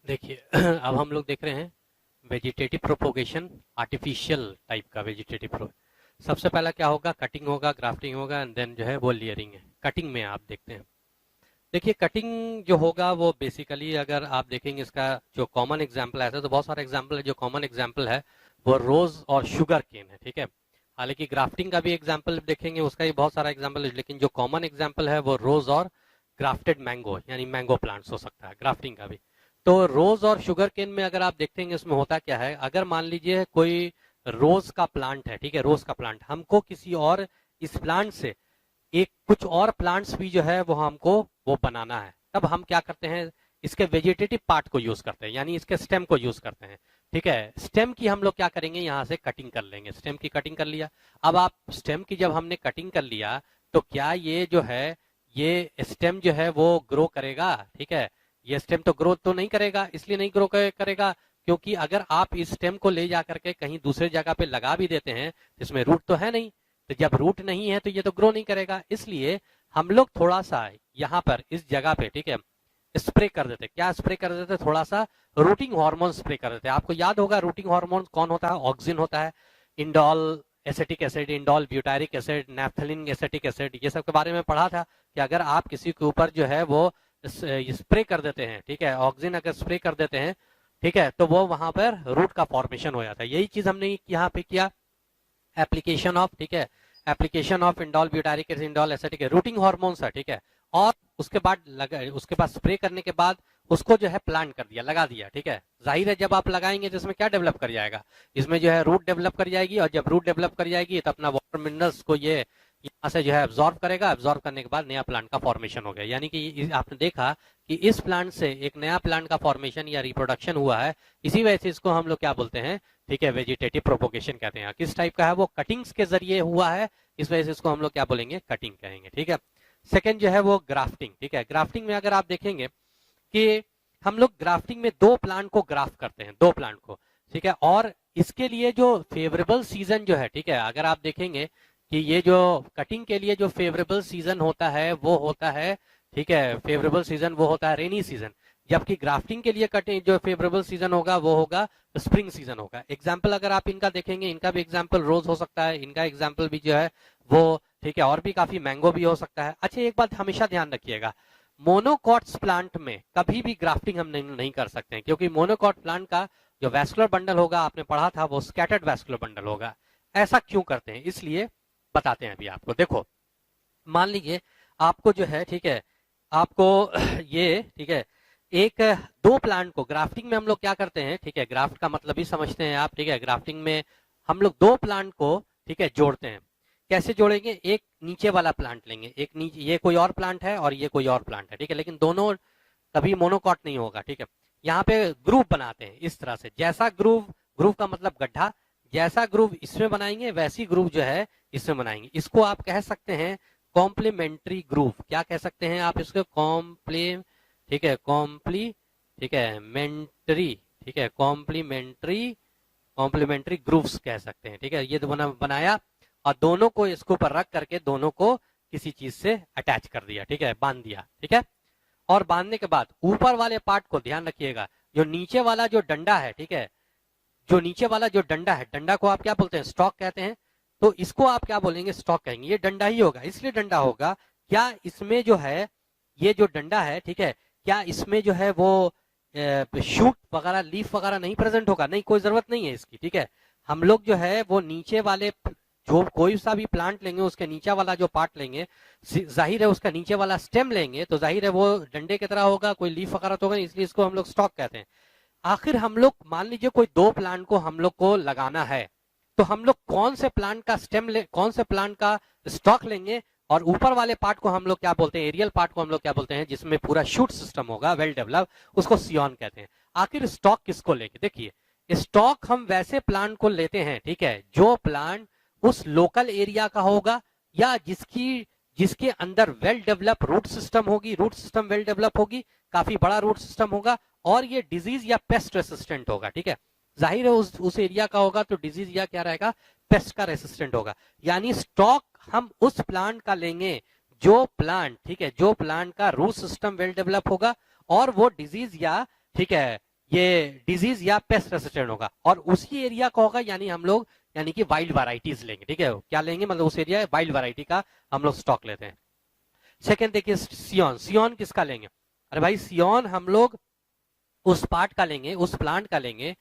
देखिए अब हम लोग देख रहे हैं वेजिटेटिव प्रोपोगेशन, आर्टिफिशियल टाइप का वेजिटेटिव प्रो। सबसे पहला क्या होगा? कटिंग होगा, ग्राफ्टिंग होगा, एंड देन जो है वो लेयरिंग है। कटिंग में आप देखते हैं, देखिए कटिंग जो होगा वो बेसिकली अगर आप देखेंगे इसका जो कॉमन एग्जाम्पल है, तो बहुत सारे एग्जाम्पल है, जो कॉमन एग्जाम्पल है वो रोज और शुगर केन है, ठीक है। हालांकि ग्राफ्टिंग का भी एग्जाम्पल देखेंगे, उसका भी बहुत सारा एग्जाम्पल है, लेकिन जो कॉमन एग्जाम्पल है वो रोज और ग्राफ्टेड मैंगो यानी मैंगो प्लांट्स हो सकता है, ग्राफ्टिंग का भी। तो रोज और शुगर केन में अगर आप देखते हैं इसमें होता क्या है, अगर मान लीजिए कोई रोज का प्लांट है, ठीक है, रोज का प्लांट, हमको किसी और इस प्लांट से एक कुछ और प्लांट्स भी जो है वो हमको वो बनाना है, तब हम क्या करते हैं? इसके वेजिटेटिव पार्ट को यूज करते हैं, यानी इसके स्टेम को यूज करते हैं। ठीक है, स्टेम की हम लोग क्या करेंगे? यहाँ से कटिंग कर लेंगे, स्टेम की कटिंग कर लिया। अब आप स्टेम की जब हमने कटिंग कर लिया, तो क्या ये जो है ये स्टेम जो है वो ग्रो करेगा? ठीक है, ये स्टेम तो ग्रोथ तो नहीं करेगा, इसलिए नहीं ग्रो करेगा क्योंकि अगर आप इस स्टेम को ले जा करके कहीं दूसरे जगह पे लगा भी देते हैं, इसमें रूट तो है नहीं, तो जब रूट नहीं है तो ये तो ग्रो नहीं करेगा। इसलिए हम लोग थोड़ा सा यहाँ पर इस जगह पे, ठीक है, स्प्रे कर देते। क्या स्प्रे कर देते? थोड़ा सा रूटिंग हार्मोन स्प्रे कर देते। आपको याद होगा रूटिंग हार्मोन कौन होता है? ऑक्सिन होता है, indole acetic acid, indole butyric acid, naphthalene acetic acid, ये सब के बारे में पढ़ा था कि अगर आप किसी के ऊपर जो है वो स्प्रे कर देते हैं, ठीक है, ऑक्सिन अगर स्प्रे कर देते हैं, ठीक है, तो वो वहां पर रूट का फॉर्मेशन हो जाता है। यही चीज हमने यहाँ पे किया, एप्लीकेशन ऑफ, ठीक है, application of indole butyric acid, indole acetic routing hormones है, ठीक है। और उसके बाद उसके बाद स्प्रे करने के बाद उसको जो है प्लांट कर दिया, लगा दिया, ठीक है। जाहिर है जब आप लगाएंगे तो इसमें क्या डेवलप कर जाएगा? इसमें जो है रूट डेवलप कर जाएगी, और जब रूट डेवलप कर जाएगी तो अपना वाटर मिनरल्स को ये यहाँ से जो है एब्जॉर्ब करेगा, एब्जॉर्ब करने के बाद नया प्लांट का फॉर्मेशन हो गया। यानी कि आपने देखा कि इस प्लांट से एक नया प्लांट का फॉर्मेशन या रिप्रोडक्शन हुआ है। इसी वजह से इसको हम लोग क्या बोलते हैं? ठीक है, वेजिटेटिव प्रोपोगेशन कहते हैं। किस टाइप का है? वो कटिंग्स के जरिए हुआ है, इस वजह से इसको हम लोग क्या बोलेंगे? कटिंग कहेंगे, ठीक है। सेकेंड जो है वो ग्राफ्टिंग, ठीक है। ग्राफ्टिंग में अगर आप देखेंगे कि हम लोग ग्राफ्टिंग में दो प्लांट को ग्राफ्ट करते हैं, दो प्लांट को, ठीक है। और इसके लिए जो फेवरेबल सीजन जो है, ठीक है, अगर आप देखेंगे कि ये जो कटिंग के लिए जो फेवरेबल सीजन होता है वो होता है, ठीक है, फेवरेबल सीजन वो होता है रेनी सीजन। जबकि ग्राफ्टिंग के लिए कटिंग जो फेवरेबल सीजन होगा वो होगा स्प्रिंग सीजन होगा। एग्जाम्पल अगर आप इनका देखेंगे, इनका भी एग्जाम्पल रोज हो सकता है, इनका एग्जाम्पल भी जो है वो, ठीक है, और भी काफी मैंगो भी हो सकता है। अच्छा, एक बात हमेशा ध्यान रखिएगा, मोनोकॉट्स प्लांट में कभी भी ग्राफ्टिंग हम नहीं कर सकते हैं, क्योंकि मोनोकॉट प्लांट का जो वैस्कुलर बंडल होगा, आपने पढ़ा था, वो स्कैटर्ड वैस्कुलर बंडल होगा। ऐसा क्यों करते हैं? इसलिए बताते हैं अभी आपको। देखो, मान लीजिए आपको जो है, ठीक है, आपको ये, ठीक है, एक दो प्लांट को ग्राफ्टिंग में हम लोग क्या करते हैं, ठीक है, ग्राफ्ट का मतलब ही समझते हैं आप, ठीक है। ग्राफ्टिंग में हम लोग दो प्लांट को, ठीक है, जोड़ते हैं। कैसे जोड़ेंगे? एक नीचे वाला प्लांट लेंगे, एक नीचे, ये कोई और प्लांट है और ये कोई और प्लांट है, ठीक है, लेकिन दोनों कभी मोनोकॉट नहीं होगा, ठीक है। यहाँ पे ग्रुव बनाते हैं इस तरह से, जैसा ग्रुव, ग्रुव का मतलब गड्ढा, जैसा ग्रुव इसमें बनाएंगे वैसी ग्रुव जो है इसमें बनाएंगे। इसको आप कह सकते हैं कॉम्प्लीमेंट्री ग्रुव। क्या कह सकते हैं आप इसको? ठीक है, ठीक है, मेंट्री, ठीक है, कॉम्प्लीमेंट्री ग्रुव्स कह सकते हैं, ठीक है। ये तो बनाया और दोनों को इसके ऊपर रख करके दोनों को किसी चीज से अटैच कर दिया, ठीक है, बांध दिया, ठीक है। और बांधने के बाद ऊपर वाले पार्ट को ध्यान रखिएगा, जो नीचे वाला जो डंडा है, ठीक है, जो नीचे वाला जो डंडा है, डंडा को आप क्या बोलते हैं? स्टॉक कहते हैं। तो इसको आप क्या बोलेंगे? स्टॉक कहेंगे। ये डंडा ही होगा, इसलिए डंडा होगा। क्या इसमें जो है ये जो डंडा है, ठीक है, क्या इसमें जो है वो शूट वगैरह, लीफ वगैरह नहीं प्रेजेंट होगा? नहीं, कोई जरूरत नहीं है इसकी, ठीक है। हम लोग जो है वो नीचे वाले, जो कोई सा भी प्लांट लेंगे उसके नीचे वाला जो पार्ट लेंगे, जाहिर है उसका नीचे वाला स्टेम लेंगे तो जाहिर है वो डंडे की तरह होगा, कोई लीफ वगैरह तो होगा, इसलिए इसको हम लोग स्टॉक कहते हैं। आखिर हम लोग मान लीजिए कोई दो प्लांट को हम लोग को लगाना है, तो हम लोग कौन से प्लांट का स्टेम ले, कौन से प्लांट का स्टॉक लेंगे, और ऊपर वाले पार्ट को हम लोग क्या बोलते हैं, एरियल पार्ट को हम लोग क्या बोलते हैं, जिसमें पूरा शूट सिस्टम होगा वेल डेवलप, उसको सियॉन कहते हैं। आखिर स्टॉक किसको लेंगे? देखिए, स्टॉक हम वैसे प्लांट को लेते हैं, ठीक है, जो प्लांट उस लोकल एरिया का होगा या जिसके अंदर वेल डेवलप रूट सिस्टम होगी, रूट सिस्टम वेल डेवलप होगी, काफी बड़ा रूट सिस्टम होगा, और ये डिजीज या पेस्ट रेसिस्टेंट होगा, ठीक है। जाहिर है उस एरिया का होगा तो डिजीज या क्या रहेगा, पेस्ट का रेसिस्टेंट होगा। यानी स्टॉक हम उस प्लांट का लेंगे जो प्लांट, ठीक है, जो प्लांट का रूट सिस्टम वेल डेवलप होगा और वो डिजीज या, ठीक है, ये डिजीज या पेस्ट रेसिस्टेंट होगा, और उसी एरिया का होगा, यानी हम लोग यानी कि वाइल्ड वैरायटीज लेंगे, ठीक है। क्या लेंगे, मतलब उस एरिया वाइल्ड वैरायटी का हम लोग स्टॉक लेते हैं। सेकेंड देखिए, सियॉन। सियॉन किसका लेंगे? अरे भाई, सियॉन हम लोग उस पार्ट का लेंगे, उस प्लांट का लेंगे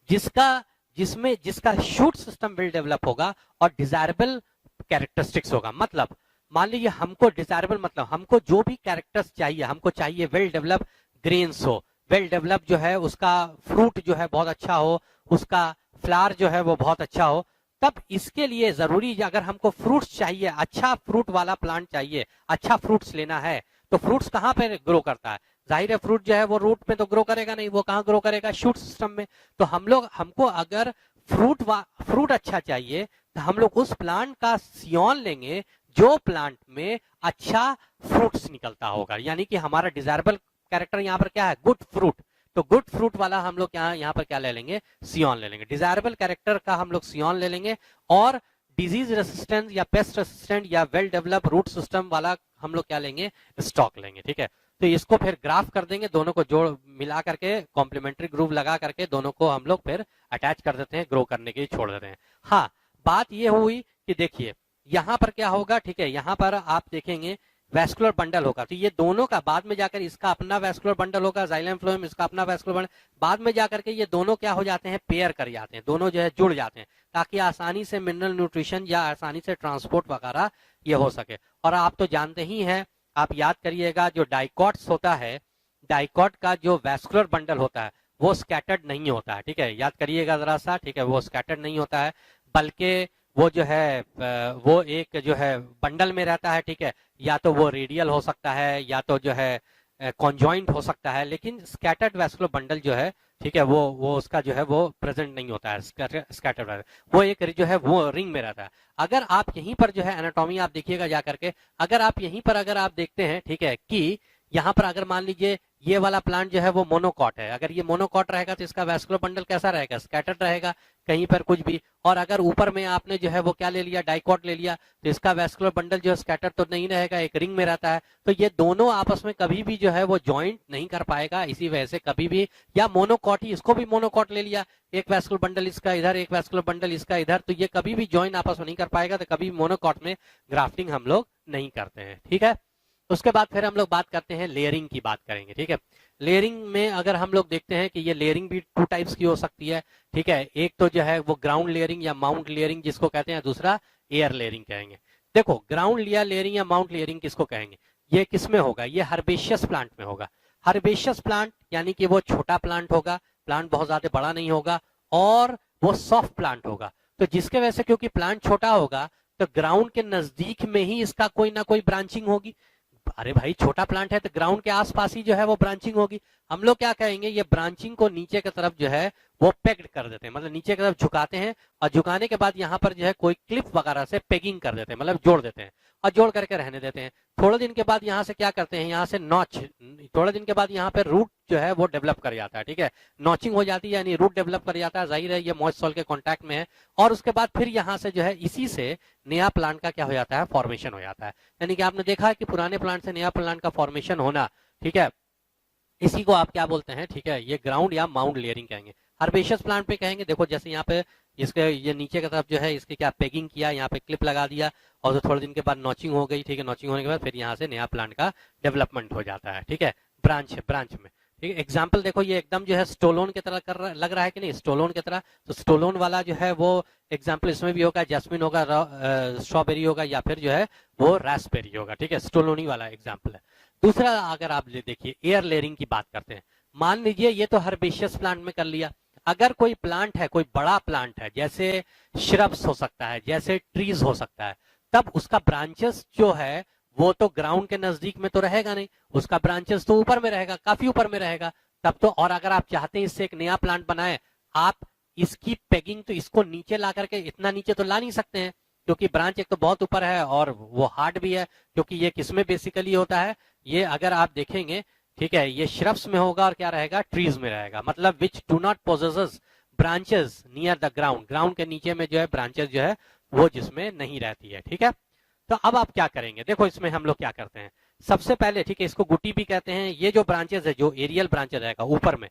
जिसका शूट सिस्टम वेल डेवलप होगा और डिजायरेबल कैरेक्टरिस्टिक्स होगा। मतलब मान लीजिए हमको डिजायरेबल, मतलब हमको जो भी कैरेक्टर्स चाहिए, हमको चाहिए वेल डेवलप ग्रेन्स हो, वेल डेवलप जो है उसका फ्रूट जो है बहुत अच्छा हो, उसका फ्लावर जो है वो बहुत अच्छा हो। तब इसके लिए जरूरी, अगर हमको फ्रूट्स चाहिए, अच्छा फ्रूट वाला प्लांट चाहिए, अच्छा फ्रूट्स लेना है, तो फ्रूट्स कहाँ पे ग्रो करता है? जाहिर है फ्रूट जो है वो रूट में तो ग्रो करेगा नहीं, वो कहाँ ग्रो करेगा, शूट सिस्टम में। तो हमको अगर फ्रूट अच्छा चाहिए तो हम लोग उस प्लांट का सियॉन लेंगे जो प्लांट में अच्छा फ्रूट्स निकलता होगा, यानी कि हमारा डिजायरेबल कैरेक्टर यहाँ पर क्या है, गुड फ्रूट। तो गुड फ्रूट वाला हम लोग यहाँ पर क्या ले लेंगे, सियॉन ले लेंगे। डिजायरेबल कैरेक्टर का हम लोग सियॉन ले लेंगे, और डिजीज रेसिस्टेंट या पेस्ट रेसिस्टेंट या वेल डेवलप रूट सिस्टम वाला हम लोग क्या लेंगे, स्टॉक लेंगे, ठीक है। तो इसको फिर ग्राफ कर देंगे, दोनों को जोड़ मिला करके कॉम्प्लीमेंट्री ग्रुप लगा करके दोनों को हम लोग फिर अटैच कर देते हैं, ग्रो करने के लिए छोड़ देते हैं। हाँ, बात ये हुई कि देखिए यहां पर क्या होगा, ठीक है, यहां पर आप देखेंगे वैस्कुलर बंडल होगा, तो ये दोनों का बाद में जाकर इसका अपना वैस्कुलर बंडल होगा, जाइलम फ्लोएम इसका अपना वैस्कुलर बंडल, बाद में जाकर के ये दोनों क्या हो जाते हैं, पेयर कर जाते हैं, दोनों जो है जुड़ जाते हैं, ताकि आसानी से मिनरल न्यूट्रिशन या आसानी से ट्रांसपोर्ट वगैरह ये हो सके। और आप तो जानते ही हैं, आप याद करिएगा, जो डाइकॉट्स होता है, डाइकॉट का जो वैस्कुलर बंडल होता है वो स्कैटर्ड नहीं होता है, ठीक है, याद करिएगा जरा सा, ठीक है, वो स्कैटर्ड नहीं होता है, बल्कि वो जो है वो एक जो है बंडल में रहता है, ठीक है, या तो वो रेडियल हो सकता है या तो जो है कॉन्जॉइंट हो सकता है, लेकिन स्कैटर्ड वैस्कुलर बंडल जो है, ठीक है, वो उसका जो है वो प्रेजेंट नहीं होता है, स्कैटर्ड, वो एक जो है वो रिंग में रहता है। अगर आप यहीं पर जो है एनाटॉमी आप देखिएगा जा करके, अगर आप यहीं पर अगर आप देखते हैं, ठीक है, कि यहाँ पर अगर मान लीजिए ये वाला प्लांट जो है वो मोनोकॉट है, अगर ये मोनोकॉट रहेगा तो इसका वैस्कुलर बंडल कैसा रहेगा, स्कैटर्ड रहेगा, कहीं पर कुछ भी। और अगर ऊपर में आपने जो है वो क्या ले लिया, डाइकॉट ले लिया, तो इसका वैस्कुलर बंडल जो है स्कैटर्ड तो नहीं रहेगा, एक रिंग में रहता है। तो ये दोनों आपस में कभी भी जो है वो ज्वाइंट नहीं कर पाएगा, इसी वजह से कभी भी, या मोनोकॉट ही, इसको भी मोनोकॉट ले लिया, एक वैस्कुलर बंडल इसका इधर, एक वैस्कुलर बंडल इसका इधर, तो ये कभी भी ज्वाइन आपस में नहीं कर पाएगा, तो कभी मोनोकॉट में ग्राफ्टिंग हम लोग नहीं करते हैं, ठीक है। उसके बाद फिर हम लोग बात करते हैं, लेयरिंग की बात करेंगे, ठीक है। लेयरिंग में अगर हम लोग देखते हैं कि ये लेयरिंग भी टू टाइप्स की हो सकती है, ठीक है, एक तो जो है वो ग्राउंड लेयरिंग या माउंट लेयरिंग जिसको कहते हैं, दूसरा एयर लेयरिंग कहेंगे। देखो, ग्राउंड लेयरिंग या माउंट लेयरिंग किसको कहेंगे, ये किसमें होगा, ये हर्बेशियस प्लांट में होगा। हर्बेशियस प्लांट यानी कि वो छोटा प्लांट होगा, प्लांट बहुत ज्यादा बड़ा नहीं होगा, और वो सॉफ्ट प्लांट होगा। तो जिसके वजह से, क्योंकि प्लांट छोटा होगा, तो ग्राउंड के नजदीक में ही इसका कोई ना कोई ब्रांचिंग होगी। अरे भाई, छोटा प्लांट है तो ग्राउंड के आसपास ही जो है वो ब्रांचिंग होगी। हम लोग क्या कहेंगे, ये ब्रांचिंग को नीचे की तरफ जो है वो पेग्ड कर देते हैं, मतलब नीचे की तरफ झुकाते हैं, और झुकाने के बाद यहाँ पर जो है कोई क्लिप वगैरह से पेगिंग कर देते हैं, मतलब जोड़ देते हैं, और जोड़ करके रहने देते हैं। थोड़े दिन के बाद यहाँ से क्या करते हैं, यहाँ से नॉच, थोड़े दिन के बाद यहाँ पे रूट जो है वो डेवलप कर जाता है, ठीक है, नॉचिंग हो जाती है, यानी रूट डेवलप कर जाता है, जाहिर है ये मॉइस्ट सॉइल के कॉन्टैक्ट में है, और उसके बाद फिर यहाँ से जो है इसी से नया प्लांट का क्या हो जाता है, फॉर्मेशन हो जाता है। यानी कि आपने देखा है कि पुराने प्लांट से नया प्लांट का फॉर्मेशन होना, ठीक है, इसी को आप क्या बोलते हैं, ठीक है, ये ग्राउंड या माउंट लेयरिंग कहेंगे। हर्बेशियस प्लांट पे कहेंगे, देखो जैसे यहाँ पे इसके ये नीचे की तरफ जो है इसके क्या पेगिंग किया, यहाँ पे क्लिप लगा दिया और तो थोड़े दिन के बाद नॉचिंग हो गई, ठीक है। नॉचिंग होने के बाद फिर यहाँ से नया प्लांट का डेवलपमेंट हो जाता है, ठीक है, ब्रांच में, ठीक है। एग्जाम्पल देखो, ये एकदम जो है स्टोलोन की तरह लग रहा है कि नहीं, स्टोलोन की तरह। तो स्टोलोन वाला जो है वो एग्जाम्पल इसमें भी होगा, जैस्मिन होगा, स्ट्रॉबेरी होगा, या फिर जो है वो रास्पबेरी होगा, ठीक है। स्टोलोनी वाला एग्जाम्पल है। दूसरा अगर आप देखिए एयर लेयरिंग की बात करते हैं, मान लीजिए ये तो हर्बेशियस प्लांट में कर लिया। अगर कोई प्लांट है, कोई बड़ा प्लांट है, जैसे श्रब्स हो सकता है, जैसे ट्रीज हो सकता है, तब उसका ब्रांचेस जो है वो तो ग्राउंड के नजदीक में तो रहेगा नहीं, उसका ब्रांचेस तो ऊपर में रहेगा, काफी ऊपर में रहेगा। तब तो, और अगर आप चाहते हैं इससे एक नया प्लांट बनाए, आप इसकी पेगिंग तो इसको नीचे ला करके, इतना नीचे तो ला नहीं सकते हैं, क्योंकि ब्रांच एक तो बहुत ऊपर है और वो हार्ड भी है, क्योंकि ये किसमें बेसिकली होता है, ये अगर आप देखेंगे, ठीक है, ये श्रब्स में होगा और क्या रहेगा, ट्रीज में रहेगा, मतलब which do not possesses branches near the ground, ground के नीचे में जो है ब्रांचेस जो है वो जिसमें नहीं रहती है, ठीक है। तो अब आप क्या करेंगे, देखो इसमें हम लोग क्या करते हैं, सबसे पहले, ठीक है, इसको गुटी भी कहते हैं, ये जो ब्रांचेस है, जो एरियल ब्रांचेस रहेगा ऊपर में,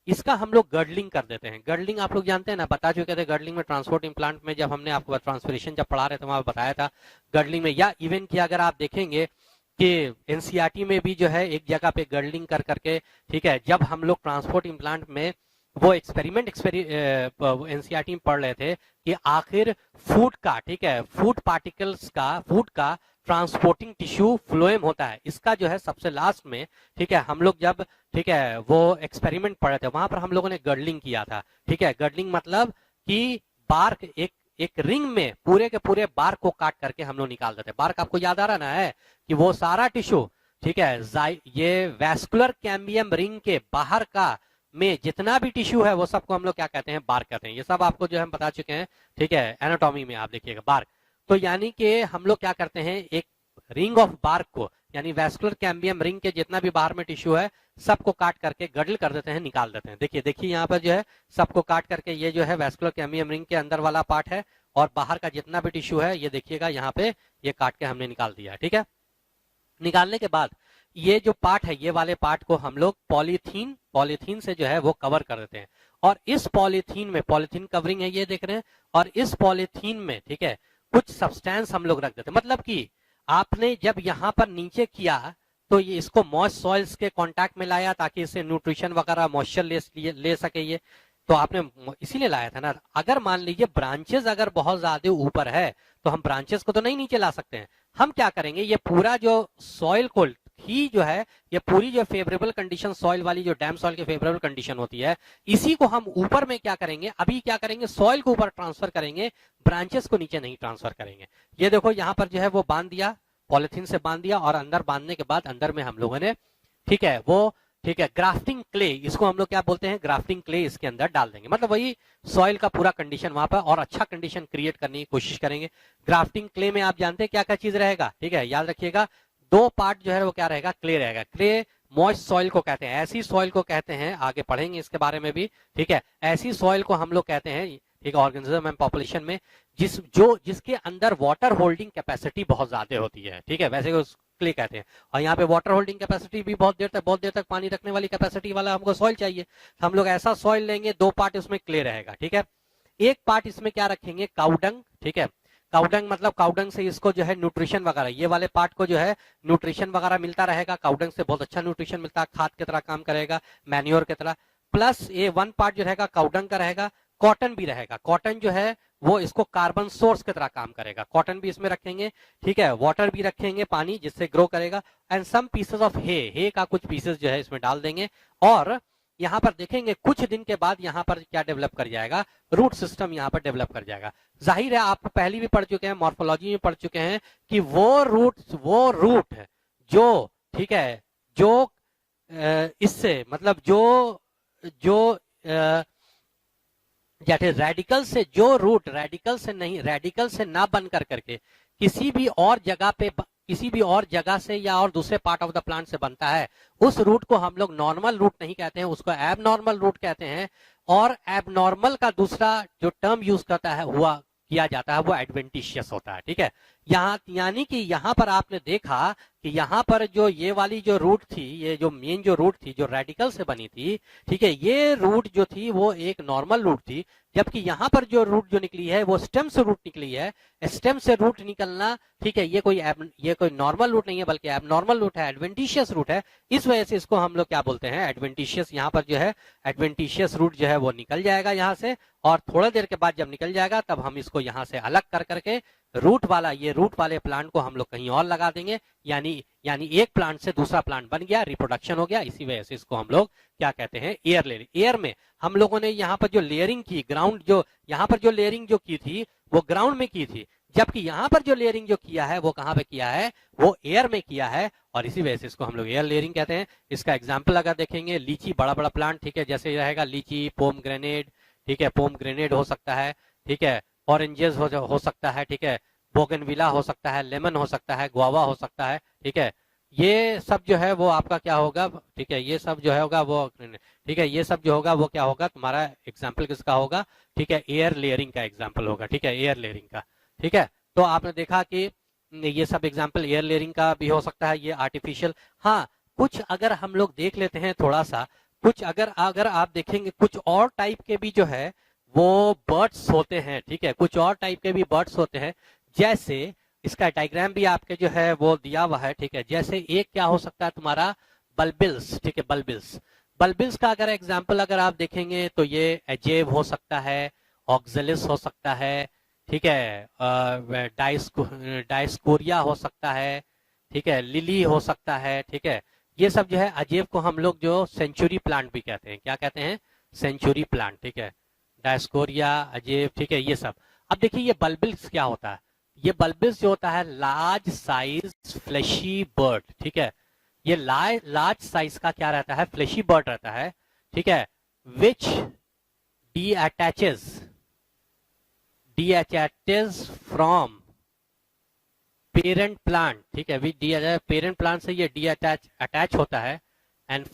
इसका हम लोग गर्डलिंग कर देते हैं। गर्डलिंग आप लोग जानते हैं ना, बता चुके थे गर्डलिंग में, ट्रांसपोर्ट इम्प्लांट में जब हमने आपको ट्रांसपिरेशन जब पढ़ा रहे थे वहां बताया था गर्डलिंग में। या इवन कि अगर आप देखेंगे कि एनसीईआरटी में भी जो है एक जगह पे गर्डलिंग कर करके, ठीक है, जब हम लोग ट्रांसपोर्ट इम्प्लांट में वो एक्सपेरिमेंट एनसीईआरटी में पढ़ रहे थे कि आखिर फूड का, ठीक है, फूड पार्टिकल्स का, फूड का ट्रांसपोर्टिंग टिश्यू फ्लोएम होता है, इसका जो है सबसे लास्ट में, ठीक है, हम लोग जब, ठीक है, वो एक्सपेरिमेंट पढ़े थे वहां पर हम लोगों ने गर्डलिंग किया था, ठीक है। गर्डलिंग मतलब कि बार्क, एक रिंग में पूरे के पूरे बार्क को काट करके हम लोग निकाल देते हैं। बार्क आपको याद आ रहा ना है कि वो सारा टिश्यू, ठीक है, ये वैस्कुलर कैम्बियम रिंग के बाहर का में जितना भी टिश्यू है वो सबको हम लोग क्या कहते हैं, बार्क कहते हैं। ये सब आपको जो हम बता चुके हैं, ठीक है, एनाटॉमी में आप देखिएगा बार्क। तो यानी कि हम लोग क्या करते हैं, एक रिंग ऑफ बार्क को, यानी वैस्कुलर कैम्बियम रिंग के जितना भी बाहर में टिश्यू है सबको काट करके गडल कर देते हैं, निकाल देते हैं। देखिए यहाँ पर जो है सबको काट करके, ये जो है वैस्कुलर कैम्बियम रिंग के अंदर वाला पार्ट है, और बाहर का जितना भी टिश्यू है ये देखिएगा यहाँ पे ये काट के हमने निकाल दिया, ठीक है। निकालने के बाद ये जो पार्ट है, ये वाले पार्ट को हम लोग पॉलीथीन से जो है वो कवर कर देते हैं, और इस पॉलीथीन में, पॉलीथीन कवरिंग है ये देख रहे हैं, और इस पॉलीथीन में, ठीक है, कुछ सब्सटेंस हम लोग रख देते हैं। मतलब कि आपने जब यहां पर नीचे किया तो ये इसको मॉइस्ट सॉइल्स के कांटेक्ट में लाया ताकि इससे न्यूट्रिशन वगैरह मॉइस्चर ले सके ये, तो आपने इसीलिए लाया था ना। अगर मान लीजिए ब्रांचेस अगर बहुत ज्यादा ऊपर है तो हम ब्रांचेस को तो नहीं नीचे ला सकते हैं, हम क्या करेंगे, ये पूरा जो सॉइल को ही जो है, ये पूरी जो फेवरेबल कंडीशन सॉइल वाली, जो डैम सॉइल की फेवरेबल कंडीशन होती है, इसी को हम ऊपर में क्या करेंगे, अभी क्या करेंगे, सॉइल को ऊपर ट्रांसफर करेंगे, ब्रांचेस को नीचे नहीं ट्रांसफर करेंगे। ये देखो यहाँ पर जो है वो बांध दिया, पॉलिथीन से बांध दिया, और अंदर बांधने के बाद अंदर में हम लोगों ने, ठीक है, वो, ठीक है, ग्राफ्टिंग क्ले, इसको हम लोग क्या बोलते हैं, ग्राफ्टिंग क्ले इसके अंदर डाल देंगे। मतलब वही सॉइल का पूरा कंडीशन वहां पर, और अच्छा कंडीशन क्रिएट करने की कोशिश करेंगे। ग्राफ्टिंग क्ले में आप जानते हैं क्या क्या चीज रहेगा, ठीक है, याद रखिएगा, दो पार्ट जो है वो क्या रहेगा, क्ले रहेगा। क्ले मॉइस्ट सॉइल को कहते हैं, ऐसी सॉइल को कहते हैं, आगे पढ़ेंगे इसके बारे में भी, ठीक है, ऐसी सॉइल को हम लोग कहते हैं, ठीक है, ऑर्गेनिज्म एंड पॉपुलेशन में जिसके अंदर वाटर होल्डिंग कैपेसिटी बहुत ज्यादा होती है, ठीक है, वैसे क्ले कहते हैं। और यहाँ पे वाटर होल्डिंग कैपेसिटी भी बहुत देर तक पानी रखने वाली कैपेसिटी वाला हमको सॉइल चाहिए, हम लोग ऐसा सॉइल लेंगे, दो पार्ट उसमें क्ले रहेगा, ठीक है। एक पार्ट इसमें क्या रखेंगे, काउडंग, ठीक है, काउडंग मतलब काउडंग से इसको जो है न्यूट्रिशन वगैरह, ये वाले पार्ट को जो है न्यूट्रिशन वगैरह मिलता रहेगा, काउडंग से बहुत अच्छा न्यूट्रिशन मिलता है, खाद की तरह काम करेगा, मैन्योर की तरह। प्लस ये वन पार्ट जो रहेगा काउडंग का रहेगा, कॉटन भी रहेगा, कॉटन जो है वो इसको कार्बन सोर्स की तरह काम करेगा, कॉटन भी इसमें रखेंगे, ठीक है, वाटर भी रखेंगे, पानी जिससे ग्रो करेगा, एंड सम पीसेस ऑफ हे का कुछ पीसेस जो है इसमें डाल देंगे। और यहाँ पर देखेंगे कुछ दिन के बाद यहाँ पर क्या डेवलप कर जाएगा, रूट सिस्टम यहाँ पर डेवलप कर जाएगा। जाहिर है आप पहले भी पढ़ चुके हैं, मॉर्फोलॉजी में पढ़ चुके हैं कि वो रूट जो, ठीक है, जो इससे मतलब जो जैसे रेडिकल से जो रूट रेडिकल से ना बन करके किसी भी और जगह से या और दूसरे पार्ट ऑफ द प्लांट से बनता है, उस रूट को हम लोग नॉर्मल रूट नहीं कहते हैं, उसको एबनॉर्मल रूट कहते हैं। और एबनॉर्मल का दूसरा जो टर्म यूज किया जाता है वो एडवेंटिशियस होता है, ठीक है। यहाँ यानी कि यहाँ पर आपने देखा कि यहाँ पर जो ये वाली जो रूट थी, ये जो मेन जो रूट थी जो रेडिकल से बनी थी, ठीक है, ये रूट जो थी वो एक नॉर्मल रूट थी, जबकि यहाँ पर जो रूट जो निकली है वो स्टेम से रूट निकली है। स्टेम से रूट निकलना, ठीक है, ये कोई नॉर्मल रूट नहीं है बल्कि एबनॉर्मल रूट है, एडवेंटिशियस रूट है। इस वजह से इसको हम लोग क्या बोलते हैं, एडवेंटिशियस। यहाँ पर जो है एडवेंटिशियस रूट जो है वो निकल जाएगा यहाँ से, और थोड़ा देर के बाद जब निकल जाएगा तब हम इसको यहाँ से अलग कर करके रूट वाला, ये रूट वाले प्लांट को हम लोग कहीं और लगा देंगे, यानी एक प्लांट से दूसरा प्लांट बन गया, रिप्रोडक्शन हो गया। इसी वजह से इसको हम लोग क्या कहते हैं, एयर लेयरिंग। एयर में हम लोगों ने यहाँ पर जो लेयरिंग की, ग्राउंड जो यहाँ पर जो लेयरिंग जो की थी वो ग्राउंड में की थी, जबकि यहाँ पर जो लेयरिंग जो किया है वो कहाँ पे किया है, वो एयर में किया है, और इसी वजह से इसको हम लोग एयर लेयरिंग कहते हैं। इसका एग्जाम्पल अगर देखेंगे, लीची, बड़ा बड़ा प्लांट, ठीक है, जैसे रहेगा लीची, पोम ग्रेनेड, ठीक है, पोम ग्रेनेड हो सकता है, ठीक है, ऑरेंजेस हो सकता है, ठीक है, बोगनविला हो सकता है, लेमन हो सकता है, गुआवा हो सकता है, ठीक है, ये सब जो है वो आपका क्या होगा, ठीक है, ये सब जो है होगा वो, ठीक है, ये सब जो होगा वो क्या होगा, तुम्हारा एग्जाम्पल किसका होगा, ठीक है, एयर लेयरिंग का एग्जाम्पल होगा, ठीक है, एयर लेयरिंग का, ठीक है। तो आपने देखा कि ये सब एग्जाम्पल एयर लेयरिंग का भी हो सकता है, ये आर्टिफिशियल। हाँ, कुछ अगर हम लोग देख लेते हैं थोड़ा सा, कुछ अगर अगर आप देखेंगे कुछ और टाइप के भी जो है वो बर्ड्स होते हैं, ठीक है, कुछ और टाइप के भी बर्ड्स होते हैं, जैसे इसका डायग्राम भी आपके जो है वो दिया हुआ है, ठीक है, जैसे एक क्या हो सकता है तुम्हारा, बल्बिल्स, ठीक है, बल्बिल्स। बल्बिल्स का अगर एग्जाम्पल अगर आप देखेंगे तो ये एजेव हो सकता है, ऑक्जेलिस हो सकता है, ठीक है, डाइस्कोरिया हो सकता है, ठीक है, लिली हो सकता है, ठीक है। ये सब जो है अजेव को हम लोग जो सेंचुरी प्लांट भी कहते हैं, क्या कहते हैं, सेंचुरी प्लांट, ठीक है, डायस्कोरिया, अजेव, ठीक है, ये सब। अब देखिए ये बल्बिल्स क्या होता है, ये बल्बिल्स जो होता है लार्ज साइज फ्लैशी बर्ड, ठीक है, ये लार्ज साइज का क्या रहता है, फ्लैशी बर्ड रहता है, ठीक है, विच डीअटैचेस फ्रॉम पेरेंट प्लांट, ठीक है, विच पेरेंट प्लांट से ये अटैच होता है, एंड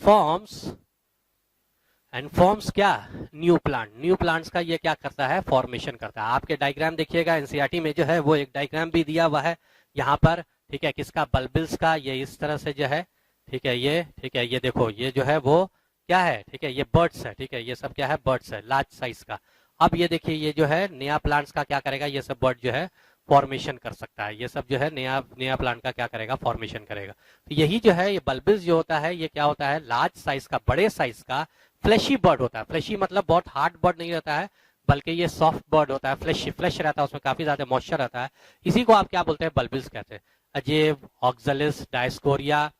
फॉर्म्स क्या, न्यू प्लांट्स का ये क्या करता है, फॉर्मेशन करता है। आपके डायग्राम देखिएगा एनसीईआरटी में जो है वो एक डायग्राम भी दिया हुआ है यहाँ पर, ठीक है, किसका, बल्बिल्स का, ये इस तरह से जो है, ठीक है, ये, ठीक है, ये देखो ये जो है वो क्या है, ठीक है, ये बर्ड्स है, ठीक है, ये सब क्या है, बर्ड्स है, लार्ज साइज का। अब ये देखिए ये जो है नया प्लांट्स का क्या करेगा, ये सब बर्ड जो है फॉर्मेशन कर सकता है, ये सब जो है नया नया प्लांट का क्या करेगा, फॉर्मेशन करेगा। तो यही जो है ये बल्बिल्स जो होता है ये क्या होता है, लार्ज साइज का, बड़े साइज का फ्लैशी बर्ड होता है। फ्लैशी मतलब बहुत हार्ड बर्ड नहीं रहता है, बल्कि ये सॉफ्ट बर्ड होता है, फ्लैश रहता है, उसमें काफी ज्यादा मॉइस्चर रहता है। इसी को आप क्या बोलते हैं, बल्बिल्स कहते हैं। अजेव, ऑक्जेलिस, डायस्कोरिया,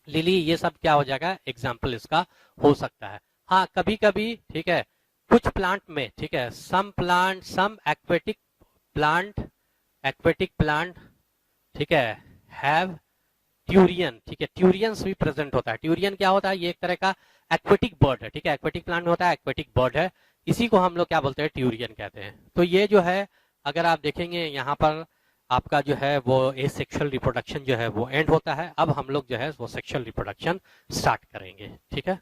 लिली, ये सब क्या हो जाएगा, एग्जाम्पल इसका हो सकता है। हाँ, कभी कभी, ठीक है, कुछ प्लांट में, ठीक है, सम एक्वेटिक प्लांट, ठीक है, हैव ट्यूरियन, ठीक है, ट्यूरियंस भी प्रेजेंट होता है। ट्यूरियन क्या होता है, ये एक तरह का एक्वेटिक बर्ड है, ठीक है, एक्वेटिक प्लांट में होता है, एक्वेटिक बर्ड है, इसी को हम लोग क्या बोलते हैं, ट्यूरियन कहते हैं। तो ये जो है अगर आप देखेंगे यहाँ पर आपका जो है वो एसेक्सुअल रिप्रोडक्शन जो है वो एंड होता है। अब हम लोग जो है वो सेक्सुअल रिप्रोडक्शन स्टार्ट करेंगे, ठीक है।